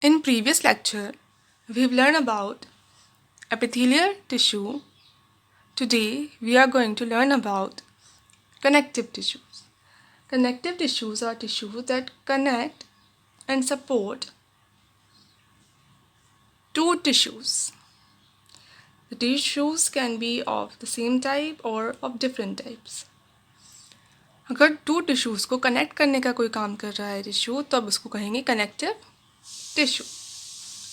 In previous lecture, we've learned about epithelial tissue. Today, we are going to learn about connective tissues. Connective tissues are tissues that connect and support two tissues. The tissues can be of the same type or of different types. अगर to tissues को connect करने का कोई काम कर रहा है tissue, तो अब उसको कहेंगे कनेक्टिव टिश्यू.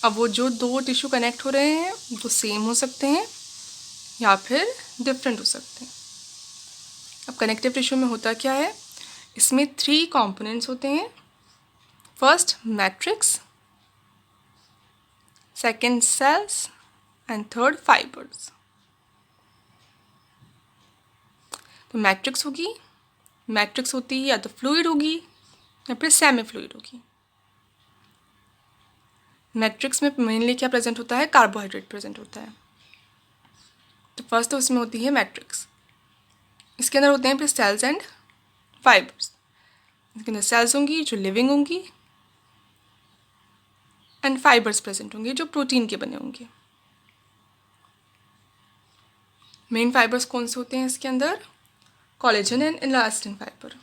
अब वो जो दो टिश्यू कनेक्ट हो रहे हैं वो सेम हो सकते हैं या फिर डिफरेंट हो सकते हैं. अब कनेक्टिव टिश्यू में होता क्या है, इसमें 3 कंपोनेंट्स होते हैं. First matrix, second cells and third fibres. तो मैट्रिक्स होगी, मैट्रिक्स होती है या तो फ्लूइड होगी या फिर सेमी फ्लूइड होगी. मैट्रिक्स में मेनली क्या प्रेजेंट होता है, कार्बोहाइड्रेट प्रेजेंट होता है. तो फर्स्ट तो उसमें होती है मैट्रिक्स. इसके अंदर होते हैं फिर सेल्स एंड फाइबर्स. इसके अंदर सेल्स होंगी जो लिविंग होंगी एंड फाइबर्स प्रेजेंट होंगे जो प्रोटीन के बने होंगे. मेन फाइबर्स कौन से होते हैं इसके अंदर, collagen and elastin fibre.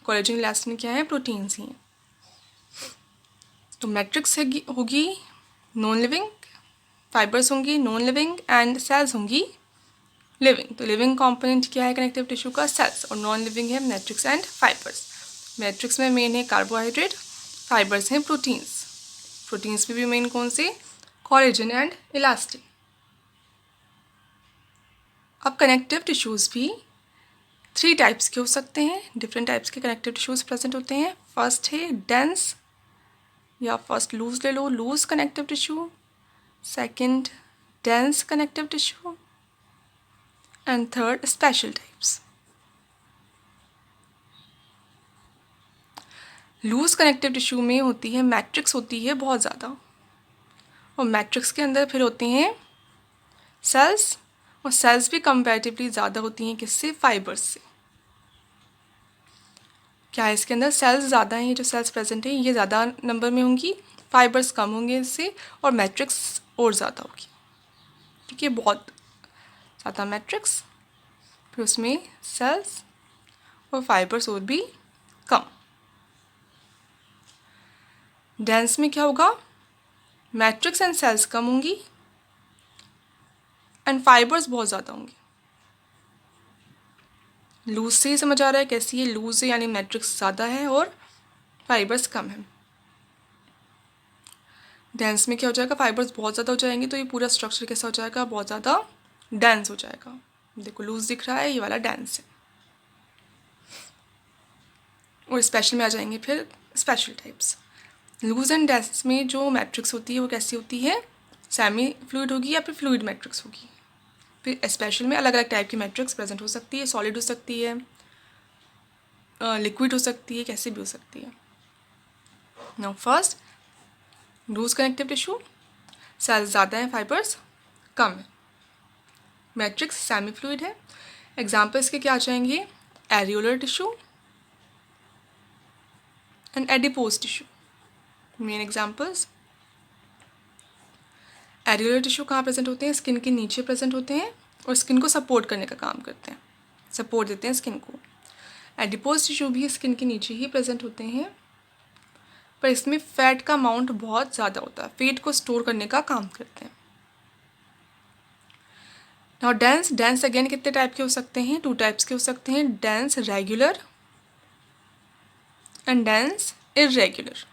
Collagen elastin क्या है, प्रोटीन्स ही हैं. तो मैट्रिक्स होगी नॉन लिविंग, फाइबर्स होंगी नॉन लिविंग एंड सेल्स होंगी लिविंग. तो लिविंग कंपोनेंट क्या है कनेक्टिव टिश्यू का, सेल्स, और नॉन लिविंग है मैट्रिक्स एंड फाइबर्स. मैट्रिक्स में मेन है कार्बोहाइड्रेट, फाइबर्स हैं प्रोटीन्स. प्रोटीन्स में भी मेन कौन से, कोलेजन एंड इलास्टिन. अब कनेक्टिव टिश्यूज़ भी 3 टाइप्स के हो सकते हैं. डिफरेंट टाइप्स के कनेक्टिव टिश्यूज़ प्रेजेंट होते हैं. फर्स्ट है डेंस या फर्स्ट लूज ले लो, loose connective tissue. Second dense connective tissue and third special types. Loose connective tissue में होती है मैट्रिक्स होती है बहुत ज़्यादा, और मैट्रिक्स के अंदर फिर होते हैं सेल्स, और सेल्स भी कंपैरेटिवली ज़्यादा होती हैं किससे, फाइबर्स से. क्या है इसके अंदर, सेल्स ज़्यादा हैं, जो सेल्स प्रेजेंट हैं ये ज़्यादा नंबर में होंगी, फाइबर्स कम होंगे इससे, और मैट्रिक्स और ज़्यादा होगी. ठीक है, बहुत ज़्यादा मैट्रिक्स, फिर उसमें सेल्स और फाइबर्स और भी कम. डेंस में क्या होगा, मैट्रिक्स एंड सेल्स कम होंगी एंड फाइबर्स बहुत ज़्यादा होंगी. लूज से ही समझ आ रहा है कैसी है, लूज है यानी मैट्रिक्स ज़्यादा है और फाइबर्स कम है. डेंस में क्या हो जाएगा, फाइबर्स बहुत ज़्यादा हो जाएंगे, तो ये पूरा स्ट्रक्चर कैसा हो जाएगा, बहुत ज़्यादा डेंस हो जाएगा. देखो लूज दिख रहा है, ये वाला डेंस है. और स्पेशल में आ जाएंगे फिर special types. Loose and dense में जो मैट्रिक्स होती है वो कैसी होती है, सेमी फ्लूइड होगी या फिर फ्लूइड मैट्रिक्स होगी. फिर स्पेशल में अलग अलग टाइप की मैट्रिक्स प्रेजेंट हो सकती है, सॉलिड हो सकती है, लिक्विड हो सकती है, कैसे भी हो सकती है. Now first loose connective tissue, cells ज़्यादा हैं, फाइबर्स कम है, मैट्रिक्स सेमी फ्लूइड है. एग्जाम्पल्स के क्या आ जाएंगे, areolar tissue and adipose tissue. Main examples, areolar tissue कहाँ प्रेजेंट होते हैं, स्किन के नीचे प्रेजेंट होते हैं और स्किन को सपोर्ट करने का काम करते हैं, सपोर्ट देते हैं स्किन को. एडिपोज टिश्यू भी स्किन के नीचे ही प्रेजेंट होते हैं, पर इसमें फैट का अमाउंट बहुत ज़्यादा होता है, फैट को स्टोर करने का काम करते हैं. नाउ डेंस, डेंस अगेन कितने टाइप के हो सकते हैं, 2 टाइप्स के हो सकते हैं, dense regular and dense irregular.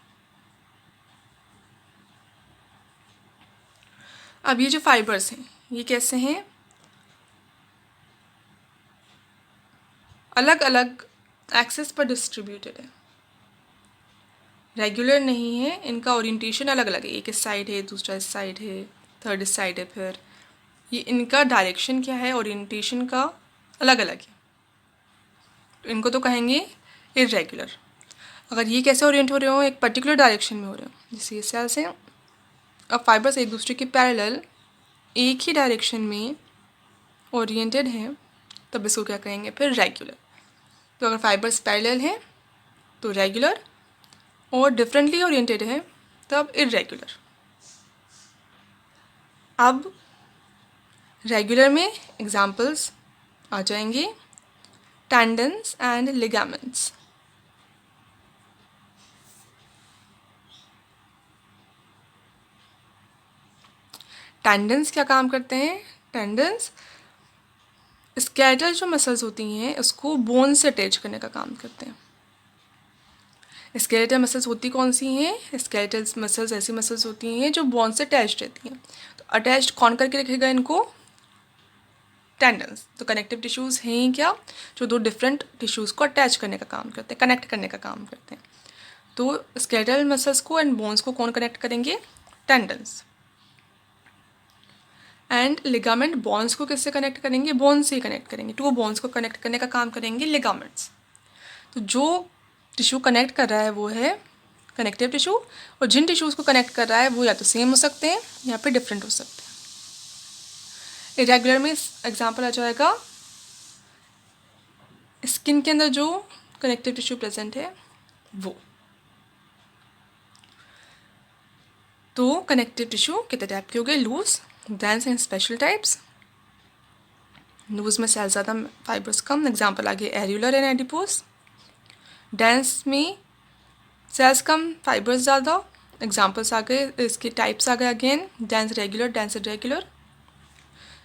अब ये जो फाइबर्स हैं ये कैसे हैं, अलग अलग एक्सेस पर डिस्ट्रीब्यूटेड है, रेगुलर नहीं है, इनका ओरिएंटेशन अलग अलग है. एक इस साइड है, दूसरा इस साइड है, थर्ड इस साइड है. फिर ये इनका डायरेक्शन क्या है, ओरिएंटेशन का अलग अलग है, तो इनको तो कहेंगे इरेगुलर. अगर ये कैसे ओरिएंट हो रहे हो, एक पर्टिकुलर डायरेक्शन में हो रहे हो, जैसे ये सेल्स हैं, अब फाइबर्स एक दूसरे के पैरेलल एक ही डायरेक्शन में ओरिएंटेड हैं, तब इसको क्या कहेंगे फिर, रेगुलर. तो अगर फाइबर्स पैरेलल हैं तो रेगुलर, और डिफरेंटली ओरिएंटेड है तब इरेगुलर। अब रेगुलर में एग्जाम्पल्स आ जाएंगे, टेंडन्स एंड लिगामेंट्स। टेंडन्स क्या काम करते हैं? टेंडन्स स्केलेटल जो मसल्स होती हैं उसको बोन से अटैच करने का काम करते हैं। स्केलेटल मसल्स होती कौन सी हैं? स्केलेटल मसल्स ऐसी मसल्स होती हैं जो बोन से अटैच रहती हैं। तो अटैच कौन करके रखेगा इनको? टेंडन्स। तो कनेक्टिव टिश्यूज़ हैं ही क्या, जो दो डिफरेंट टिश्यूज़ को अटैच करने का काम करते हैं, कनेक्ट करने का काम करते हैं। तो स्केलेटल मसल्स को एंड बोन्स को कौन कनेक्ट करेंगे? टेंडन्स। एंड लिगामेंट बोन्स को किससे कनेक्ट करेंगे? बोन से ही कनेक्ट करेंगे। टू बोन्स को कनेक्ट करने का काम करेंगे लिगामेंट्स। तो जो टिश्यू कनेक्ट कर रहा है वो है कनेक्टिव टिश्यू, और जिन टिश्यूज़ को कनेक्ट कर रहा है वो या तो सेम हो सकते हैं या फिर डिफरेंट हो सकते हैं। इरेगुलर में एग्जाम्पल आ जाएगा स्किन के अंदर जो कनेक्टिव टिश्यू प्रेजेंट है वो। तो कनेक्टिव टिश्यू कितने टाइप के हो गए? Loose, dense and special types. Loose में सेल ज़्यादा, फाइबर्स कम, एग्जाम्पल आगे एरियुलर एंड एडिपोस। डेंस में सेल्स कम, फाइबर्स ज़्यादा, एग्जाम्पल्स आ गए, इसके टाइप्स आ गए again, dense regular, dense irregular.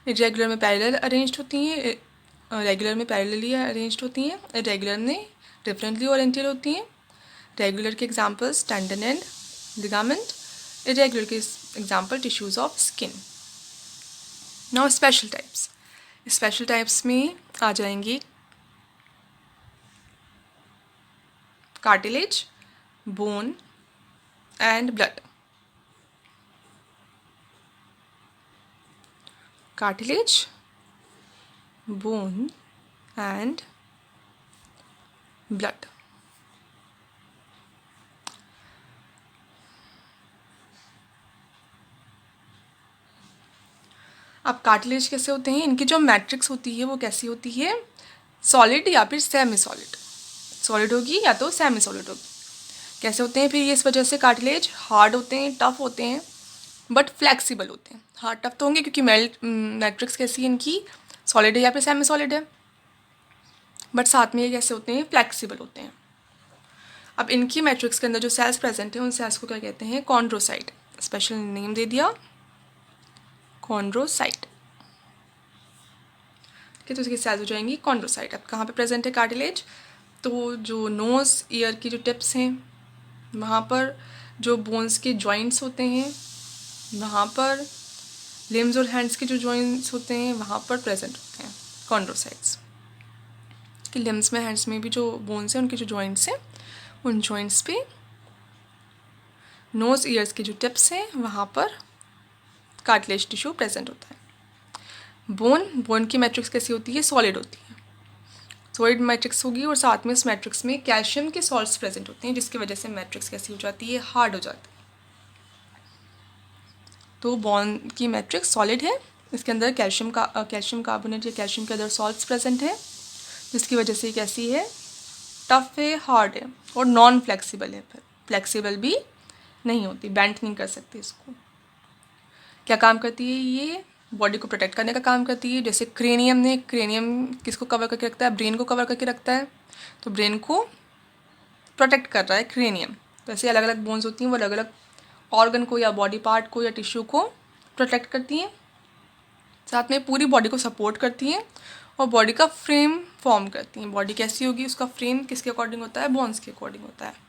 Irregular में पैरेलल अरेंज्ड होती हैं, रेगुलर में पैरेलली अरेंज्ड होती हैं, इरेगुलर में डिफरेंटली ओरिएंटेड होती हैं। रेगुलर के examples tendon and ligament, irregular के example tissues of skin. Now special types. Special types में आ जाएंगी cartilage, bone and blood. Cartilage, bone and blood. अब कार्टिलेज कैसे होते हैं? इनकी जो मैट्रिक्स होती है वो कैसी होती है? सॉलिड या फिर सेमी सॉलिड। सॉलिड होगी या तो सेमी सॉलिड होगी। कैसे होते हैं फिर ये? इस वजह से कार्टिलेज हार्ड होते हैं, टफ होते हैं, बट फ्लेक्सिबल होते हैं। हार्ड टफ तो होंगे क्योंकि मैट्रिक्स कैसी है इनकी? सॉलिड है या फिर सेमी सॉलिड है, बट साथ में ये कैसे होते हैं? फ्लेक्सिबल होते हैं। अब इनकी मैट्रिक्स के अंदर जो सेल्स प्रेजेंट हैं उन सेल्स को क्या कहते हैं? कॉन्ड्रोसाइट। स्पेशल नेम दे दिया, कॉन्ड्रोसाइट। ठीक है, तो इसकी सेल्स हो जाएंगी कॉन्ड्रोसाइट। अब कहाँ पे प्रेजेंट है कार्टिलेज? तो जो नोज ईयर की जो टिप्स हैं वहाँ पर, जो बोन्स के जॉइंट्स होते हैं वहाँ पर, लिम्स और हैंड्स के जो जॉइंट्स होते हैं वहाँ पर प्रेजेंट होते हैं कॉन्ड्रोसाइट्स। कि लिम्स में, हैंड्स में भी जो बोन्स हैं उनके जो जॉइंट्स हैं उन जॉइंट्स पे, नोज ईयर्स की जो टिप्स हैं वहाँ पर कार्टिलेज टिश्यू प्रेजेंट होता है। बोन की मैट्रिक्स कैसी होती है? सॉलिड होती है, सॉलिड मैट्रिक्स होगी, और साथ में इस मैट्रिक्स में कैल्शियम के सॉल्ट्स प्रेजेंट होते हैं जिसकी वजह से मैट्रिक्स कैसी हो जाती है? हार्ड हो जाती है। तो बोन की मैट्रिक्स सॉलिड है, इसके अंदर कैल्शियम कार्बोनेट या कैल्शियम के अदर सॉल्ट्स प्रेजेंट है जिसकी वजह से कैसी है? टफ है, हार्ड है, और नॉन फ्लेक्सिबल है। फिर फ्लेक्सिबल भी नहीं होती, बेंड नहीं कर सकती इसको। क्या काम करती है ये? बॉडी को प्रोटेक्ट करने का काम करती है। जैसे क्रेनियम किसको कवर करके रखता है? ब्रेन को कवर करके रखता है, तो ब्रेन को प्रोटेक्ट कर रहा है क्रेनियम। तो ऐसे अलग अलग बोन्स होती हैं, वो अलग अलग ऑर्गन को या बॉडी पार्ट को या टिश्यू को प्रोटेक्ट करती हैं, साथ में पूरी बॉडी को सपोर्ट करती हैं और बॉडी का फ्रेम फॉर्म करती हैं। बॉडी कैसी होगी? उसका फ्रेम किसके अकॉर्डिंग होता है? बोन्स के अकॉर्डिंग होता है।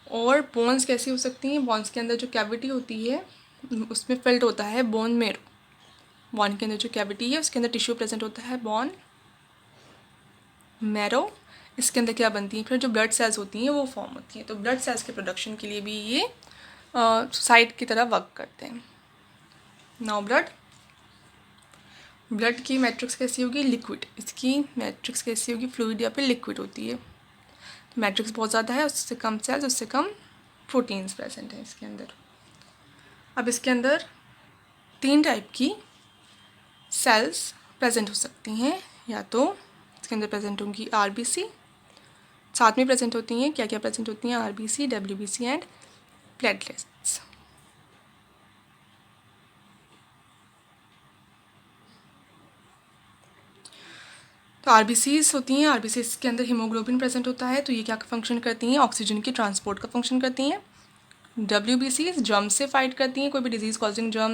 और बोन्स कैसी हो सकती हैं? बोन्स के अंदर जो कैविटी होती है उसमें फिल्ड होता है बोन मेरो। बोन के अंदर जो कैविटी है उसके अंदर टिश्यू प्रेजेंट होता है बोन मैरो। इसके अंदर क्या बनती हैं? फिर जो ब्लड सेल्स होती हैं वो फॉर्म होती हैं। तो ब्लड सेल्स के प्रोडक्शन के लिए भी ये साइड की तरह वर्क करते हैं। नाउ ब्लड की मैट्रिक्स कैसी होगी? लिक्विड। इसकी मैट्रिक्स कैसी होगी? फ्लूइड या फिर लिक्विड होती है। तो मैट्रिक्स बहुत ज़्यादा है, उससे कम सेल्स, उससे कम प्रोटीन्स प्रेजेंट हैं इसके अंदर। अब इसके अंदर 3 टाइप की सेल्स प्रेजेंट हो सकती हैं, या तो इसके अंदर प्रेजेंट होंगी आरबीसी, साथ में प्रेजेंट होती हैं, क्या क्या प्रेजेंट होती हैं, आरबीसी, डब्ल्यूबीसी एंड प्लेटलेट्स। तो आरबीसीज होती हैं, आरबीसीज के अंदर हीमोग्लोबिन प्रेजेंट होता है, तो ये क्या फंक्शन करती हैं, ऑक्सीजन की ट्रांसपोर्ट का फंक्शन करती हैं। डब्ल्यूबीसीज जर्म से फाइट करती हैं, कोई भी डिजीज़ कॉजिंग जर्म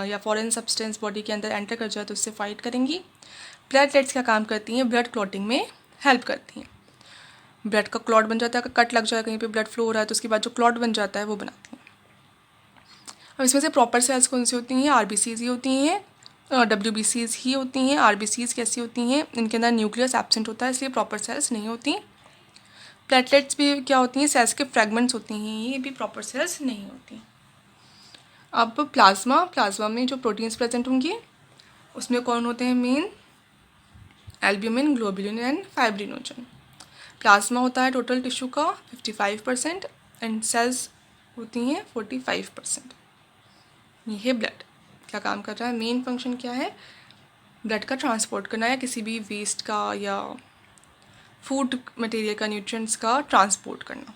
या फॉरेन सब्सटेंस बॉडी के अंदर एंटर कर जाए तो उससे फाइट करेंगी। प्लेटलेट्स क्या काम करती हैं, ब्लड क्लॉटिंग में हेल्प करती हैं। ब्लड का क्लॉट बन जाता है, कट लग जाए कहीं पे ब्लड फ्लो हो रहा है तो उसके बाद जो क्लॉट बन जाता है वो बनाती हैं। अब इसमें से प्रॉपर सेल्स कौन सी होती हैं, आरबीसीज ही होती हैं, डब्ल्यूबीसीज ही होती हैं। आरबीसीज कैसी होती हैं, इनके अंदर न्यूक्लियस एब्सेंट होता है इसलिए प्रॉपर सेल्स नहीं होती। प्लेटलेट्स भी क्या होती हैं, सेल्स के फ्रेगमेंट्स होती हैं, ये भी प्रॉपर सेल्स नहीं होती। अब प्लाज्मा में जो प्रोटीन्स प्रेजेंट होंगे उसमें कौन होते हैं, main albumin, globulin and fibrinogen. Plasma होता है टोटल टिश्यू का 55% एंड सेल्स होती हैं 45%। ये ब्लड क्या काम कर रहा है, मेन फंक्शन क्या है, ब्लड का ट्रांसपोर्ट करना या किसी भी वेस्ट का या फूड मटेरियल का, न्यूट्रिएंट्स का ट्रांसपोर्ट करना।